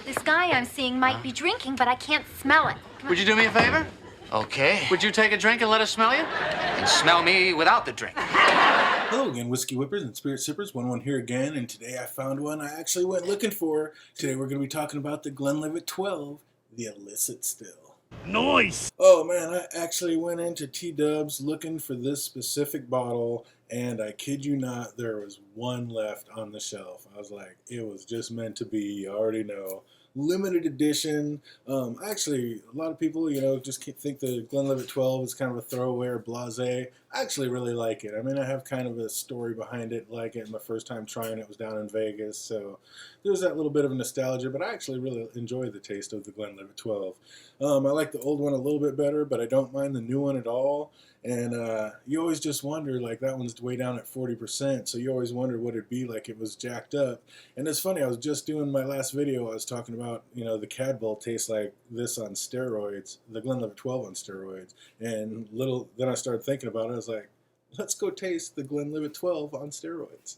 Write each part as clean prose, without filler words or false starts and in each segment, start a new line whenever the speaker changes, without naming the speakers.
that this guy I'm seeing might be drinking, but I can't smell it.
Would you do me a favor?
Okay.
Would you take a drink and let us smell you?
And smell me without the drink.
Hello again, Whiskey Whippers and Spirit Sippers. One here again, and today I found one I actually went looking for. Today we're going to be talking about the Glenlivet 12, the Illicit still.
Nice!
Oh man, I actually went into T-Dubs looking for this specific bottle, and I kid you not, there was one left on the shelf. I was like, it was just meant to be, you already know. Limited edition. Actually, a lot of people, just think the Glenlivet 12 is kind of a throwaway or blasé. I actually really like it. I mean, I have kind of a story behind it. Like it, my first time trying it was down in Vegas, so there's that little bit of nostalgia. But I actually really enjoy the taste of the Glenlivet 12. I like the old one a little bit better, but I don't mind the new one at all. And you always just wonder, like, that one's way down at 40%, so you always wonder what it'd be like if it was jacked up. And it's funny, I was just doing my last video, I was talking about, the Cadbull tastes like this on steroids, the Glenlivet 12 on steroids. And then I started thinking about it, I was like, let's go taste the Glenlivet 12 on steroids.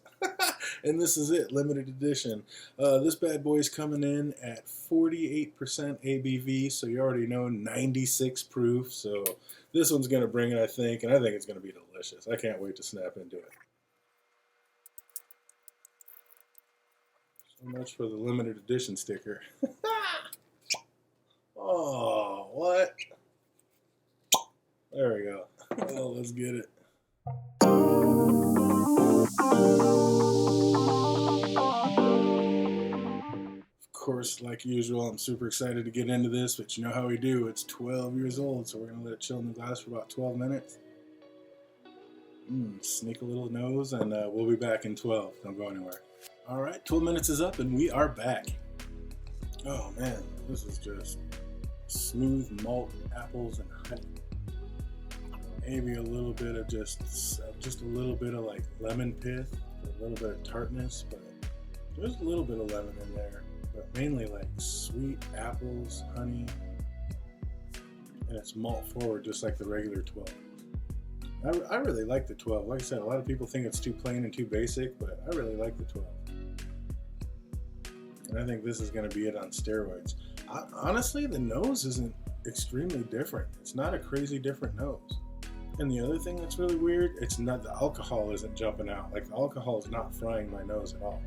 And this is it, limited edition. This bad boy's coming in at 48% ABV, so you already know 96 proof. So this one's going to bring it, I think, and I think it's going to be delicious. I can't wait to snap into it. So much for the limited edition sticker. Oh, what? There we go. Oh, let's get it. Of course, like usual, I'm super excited to get into this, but you know how we do. It's 12 years old, so we're going to let it chill in the glass for about 12 minutes. Sneak a little nose, and we'll be back in 12. Don't go anywhere. All right, 12 minutes is up, and we are back. Oh, man, this is just smooth malt, apples, and honey. Maybe a little bit of just a little bit of like lemon pith, a little bit of tartness, but there's a little bit of lemon in there, but mainly like sweet apples, honey, and it's malt forward just like the regular 12. I really like the 12. Like I said, a lot of people think it's too plain and too basic, but I really like the 12. And I think this is going to be it on steroids. Honestly, the nose isn't extremely different. It's not a crazy different nose. And the other thing that's really weird, it's not, the alcohol isn't jumping out. Like, the alcohol is not frying my nose at all.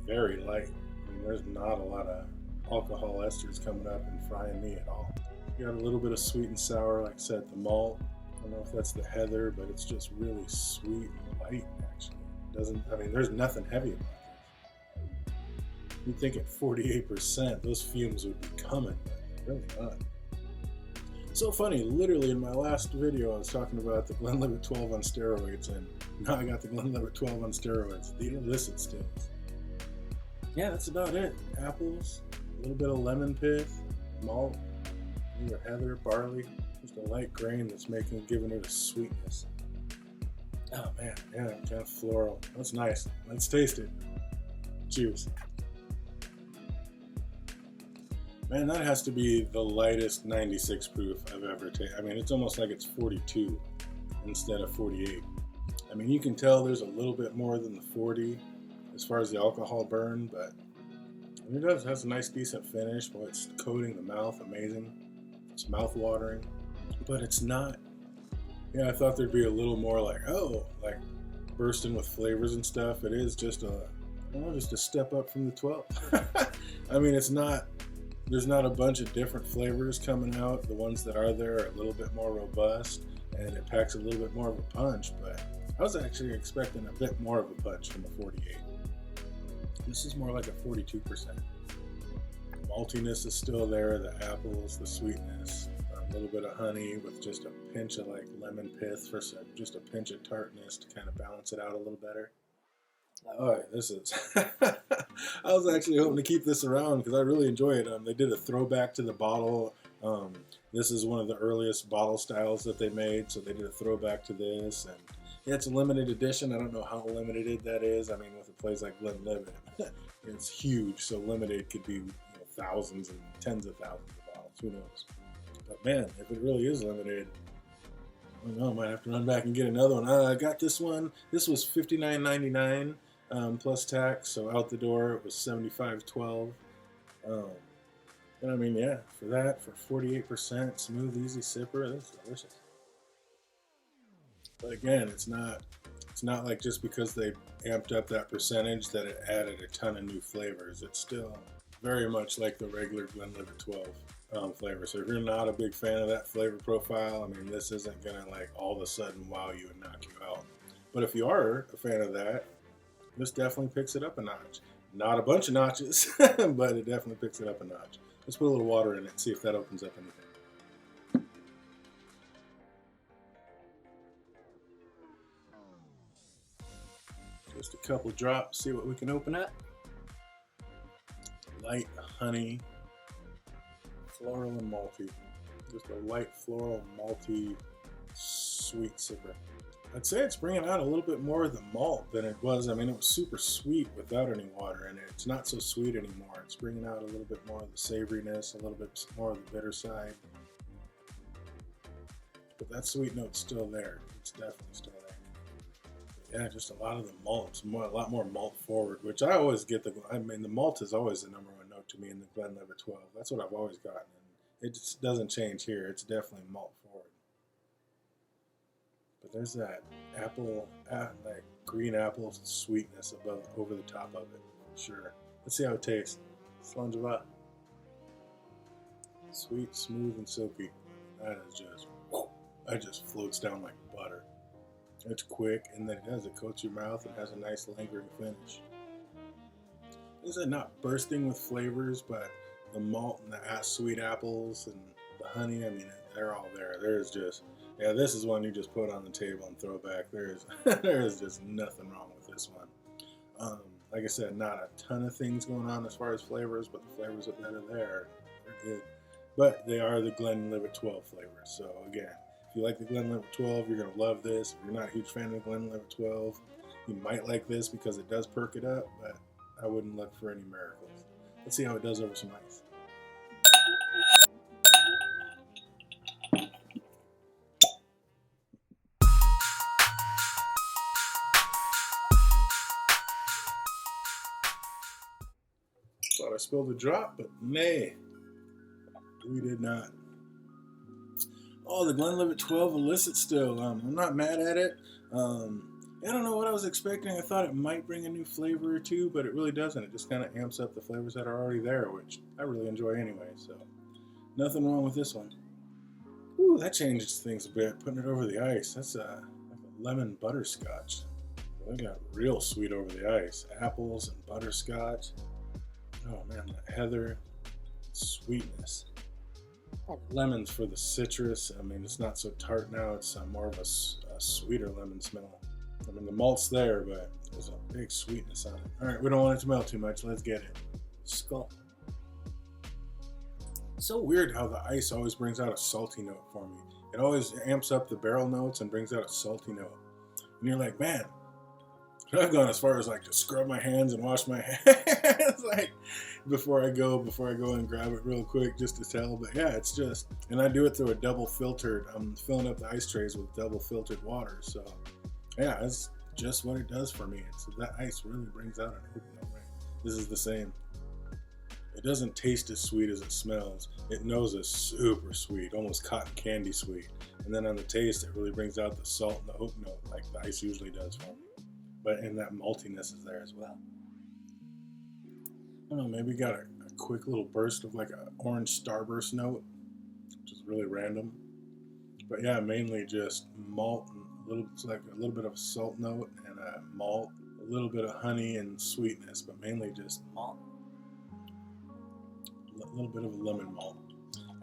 Very light. I mean, there's not a lot of alcohol esters coming up and frying me at all. You got a little bit of sweet and sour, like I said, the malt. I don't know if that's the heather, but it's just really sweet and light, actually. There's nothing heavy about this. You'd think at 48%, those fumes would be coming, but they're really not. So funny, literally in my last video I was talking about the Glenlivet 12 on steroids, and now I got the Glenlivet 12 on steroids, the Illicit stills. Yeah, that's about it. Apples, a little bit of lemon pith, malt, either heather, barley, just a light grain that's giving it a sweetness. Oh man, yeah, kind of floral. That's nice. Let's taste it. Cheers. Man, that has to be the lightest 96 proof I've ever taken. I mean, it's almost like it's 42 instead of 48. I mean, you can tell there's a little bit more than the 40 as far as the alcohol burn, but it has a nice, decent finish. Boy, it's coating the mouth, amazing. It's mouth-watering, but it's not. Yeah, I thought there'd be a little more like bursting with flavors and stuff. It is just just a step up from the 12. I mean, it's not. There's not a bunch of different flavors coming out. The ones that are there are a little bit more robust, and it packs a little bit more of a punch, but I was actually expecting a bit more of a punch from a 48. This is more like a 42%. The maltiness is still there, the apples, the sweetness, a little bit of honey with just a pinch of like lemon pith for just a pinch of tartness to kind of balance it out a little better. Oh, this is. I was actually hoping to keep this around because I really enjoy it. They did a throwback to the bottle. This is one of the earliest bottle styles that they made, so they did a throwback to this. And yeah, it's a limited edition. I don't know how limited that is. I mean, with a place like Glenlivet, it's huge, so limited could be thousands and tens of thousands of bottles. Who knows? But man, if it really is limited, I don't know. I might have to run back and get another one. I got this one. This was $59.99. Plus tax, so out the door it was $75.12. And I mean, yeah, for that, for 48%, smooth, easy sipper, that's delicious. But again, it's not like just because they amped up that percentage that it added a ton of new flavors. It's still very much like the regular Glenlivet 12 flavor. So if you're not a big fan of that flavor profile, I mean, this isn't gonna like all of a sudden wow you and knock you out. But if you are a fan of that, this definitely picks it up a notch. Not a bunch of notches, but it definitely picks it up a notch. Let's put a little water in it and see if that opens up anything. Just a couple drops, see what we can open up. Light honey, floral and malty. Just a light floral, malty, sweet sipper. I'd say it's bringing out a little bit more of the malt than it was. I mean, it was super sweet without any water in it. It's not so sweet anymore. It's bringing out a little bit more of the savoriness, a little bit more of the bitter side. But that sweet note's still there. It's definitely still there. But yeah, just a lot of the malts, a lot more malt forward, which I always get. I mean, the malt is always the number one note to me in the Glenlivet 12. That's what I've always gotten. And it just doesn't change here. It's definitely malt forward. But there's that apple, like green apple sweetness over the top of it, for sure. Let's see how it tastes. Slanjava. Sweet, smooth, and silky. That is just, that just floats down like butter. It's quick, and then it coats your mouth and has a nice lingering finish. This is not bursting with flavors, but the malt and the sweet apples and the honey, I mean, they're all there. There's just, yeah, this is one you just put on the table and throw back. There is just nothing wrong with this one. Like I said, not a ton of things going on as far as flavors, but the flavors that are there are good. But they are the Glenlivet 12 flavors. So again, if you like the Glenlivet 12, you're going to love this. If you're not a huge fan of the Glenlivet 12, you might like this because it does perk it up, but I wouldn't look for any miracles. Let's see how it does over some ice. Thought I spilled a drop, but nay, we did not. Oh, the Glenlivet 12 Illicit still. I'm not mad at it. I don't know what I was expecting. I thought it might bring a new flavor or two, but it really doesn't. It just kind of amps up the flavors that are already there, which I really enjoy anyway. So nothing wrong with this one. Ooh, that changes things a bit. Putting it over the ice. That's like a lemon butterscotch. They got real sweet over the ice. Apples and butterscotch. Oh man, that heather sweetness. Lemons for the citrus. I mean, it's not so tart now. It's more of a sweeter lemon smell. I mean, the malt's there, but there's a big sweetness on it. All right, we don't want it to melt too much. Let's get it. Skull. It's so weird how the ice always brings out a salty note for me. It always amps up the barrel notes and brings out a salty note. And you're like, man, I've gone as far as like to scrub my hands and wash my hands like before I go and grab it real quick just to tell. But yeah, it's just, and I do it through a double filtered. I'm filling up the ice trays with double filtered water. So yeah, it's just what it does for me. So that ice really brings out an open note, right? This is the same. It doesn't taste as sweet as it smells. It knows it's super sweet, almost cotton candy sweet. And then on the taste, it really brings out the salt and the oak note like the ice usually does for me. But and that maltiness is there as well. I don't know, maybe got a quick little burst of like an orange starburst note, which is really random. But yeah, mainly just malt and it's like a little bit of a salt note and a malt, a little bit of honey and sweetness, but mainly just malt. A little bit of a lemon malt.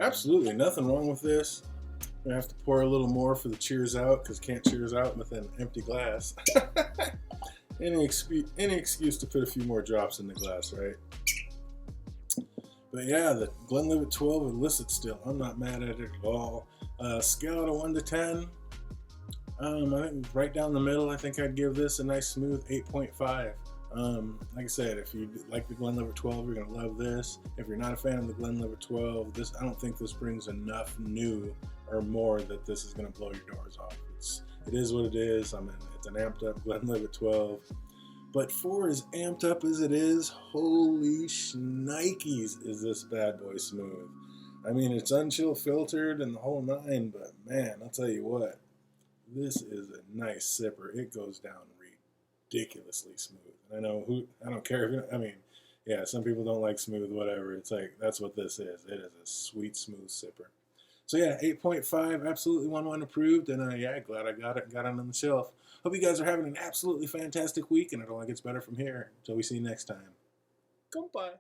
Absolutely nothing wrong with this. I'm gonna have to pour a little more for the cheers out because can't cheers out with an empty glass. Any excuse to put a few more drops in the glass, right? But yeah, the Glenlivet 12 Illicit still. I'm not mad at it at all. Scale out of 1 to 10. I think right down the middle. I think I'd give this a nice smooth 8.5. Like I said, if you like the Glenlivet 12, you're gonna love this. If you're not a fan of the Glenlivet 12, I don't think this brings enough new or more that this is gonna blow your doors off. It is what it is. I mean, it's an amped up Glenlivet 12. But for as amped up as it is, holy Nikes is this bad boy smooth. I mean, it's unchill filtered and the whole nine, but man, I'll tell you what, this is a nice sipper. It goes down ridiculously smooth. And I don't care if you, I mean, yeah, some people don't like smooth, whatever. It's like, that's what this is. It is a sweet, smooth sipper. So yeah, 8.5, absolutely 1-1 approved, and yeah, glad I got it on the shelf. Hope you guys are having an absolutely fantastic week, and it only gets better from here. Until we see you next time. Goodbye.